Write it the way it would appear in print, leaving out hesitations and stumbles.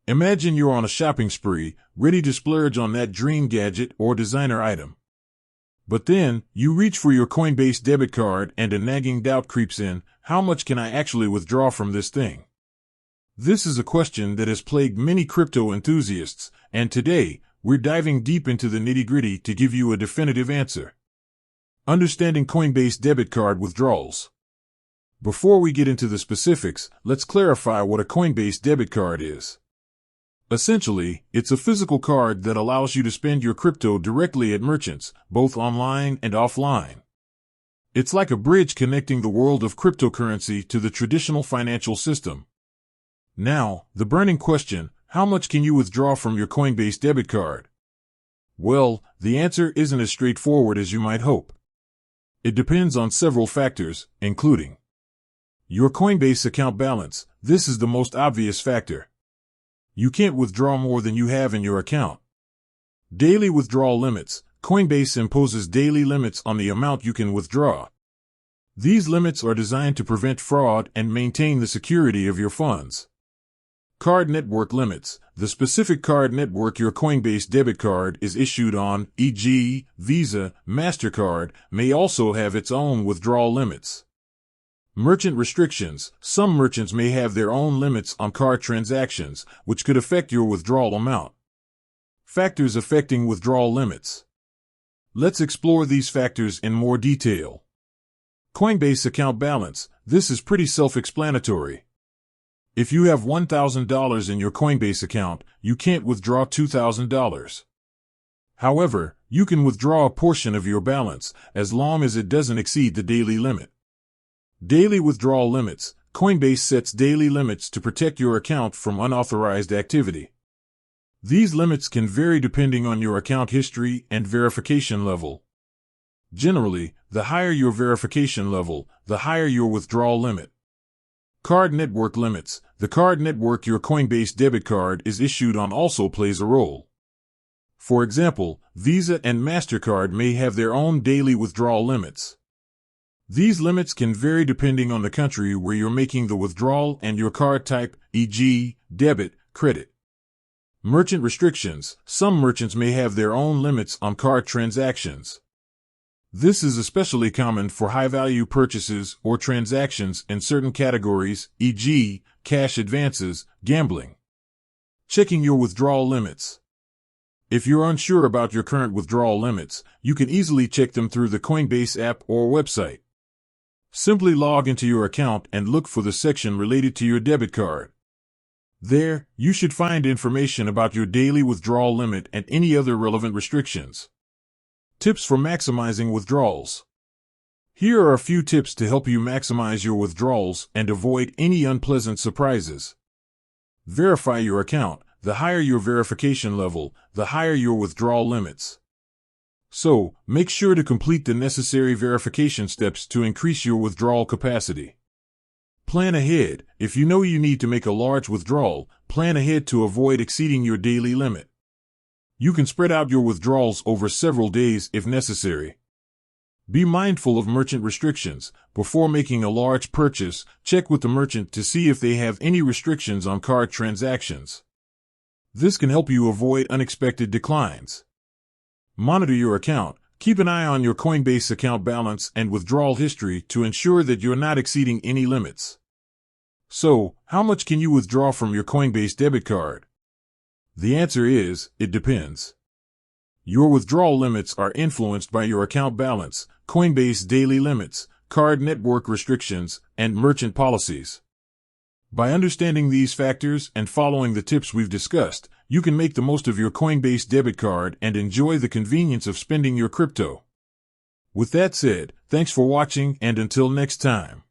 Imagine you're on a shopping spree, ready to splurge on that dream gadget or designer item. But then, you reach for your Coinbase debit card and a nagging doubt creeps in: how much can I actually withdraw from this thing? This is a question that has plagued many crypto enthusiasts, and today, we're diving deep into the nitty-gritty to give you a definitive answer. Understanding Coinbase debit card withdrawals. Before we get into the specifics, let's clarify what a Coinbase debit card is. Essentially, it's a physical card that allows you to spend your crypto directly at merchants, both online and offline. It's like a bridge connecting the world of cryptocurrency to the traditional financial system. Now, the burning question: how much can you withdraw from your Coinbase debit card? Well, the answer isn't as straightforward as you might hope. It depends on several factors, including your Coinbase account balance. This is the most obvious factor. You can't withdraw more than you have in your account. Daily withdrawal limits. Coinbase imposes daily limits on the amount you can withdraw. These limits are designed to prevent fraud and maintain the security of your funds. Card network limits. The specific card network your Coinbase debit card is issued on, e.g., Visa, MasterCard, may also have its own withdrawal limits. Merchant restrictions. Some merchants may have their own limits on card transactions, which could affect your withdrawal amount. Factors affecting withdrawal limits. Let's explore these factors in more detail. Coinbase account balance. This is pretty self-explanatory. If you have $1,000 in your Coinbase account, you can't withdraw $2,000. However, you can withdraw a portion of your balance, as long as it doesn't exceed the daily limit. Daily withdrawal limits. Coinbase sets daily limits to protect your account from unauthorized activity. These limits can vary depending on your account history and verification level. Generally, the higher your verification level, the higher your withdrawal limit. Card network limits. The card network your Coinbase debit card is issued on also plays a role. For example, Visa and MasterCard may have their own daily withdrawal limits. These limits can vary depending on the country where you're making the withdrawal and your card type, e.g., debit, credit. Merchant restrictions. Some merchants may have their own limits on card transactions. This is especially common for high-value purchases or transactions in certain categories, e.g., cash advances, gambling. Checking your withdrawal limits. If you're unsure about your current withdrawal limits, you can easily check them through the Coinbase app or website. Simply log into your account and look for the section related to your debit card. There, you should find information about your daily withdrawal limit and any other relevant restrictions. Tips for maximizing withdrawals. Here are a few tips to help you maximize your withdrawals and avoid any unpleasant surprises. Verify your account. The higher your verification level, the higher your withdrawal limits. So, make sure to complete the necessary verification steps to increase your withdrawal capacity. Plan ahead. If you know you need to make a large withdrawal, plan ahead to avoid exceeding your daily limit. You can spread out your withdrawals over several days if necessary. Be mindful of merchant restrictions. Before making a large purchase, check with the merchant to see if they have any restrictions on card transactions. This can help you avoid unexpected declines. Monitor your account. Keep an eye on your Coinbase account balance and withdrawal history to ensure that you're not exceeding any limits. So, how much can you withdraw from your Coinbase debit card? The answer is, it depends. Your withdrawal limits are influenced by your account balance, Coinbase daily limits, card network restrictions, and merchant policies. By understanding these factors and following the tips we've discussed, you can make the most of your Coinbase debit card and enjoy the convenience of spending your crypto. With that said, thanks for watching, and until next time.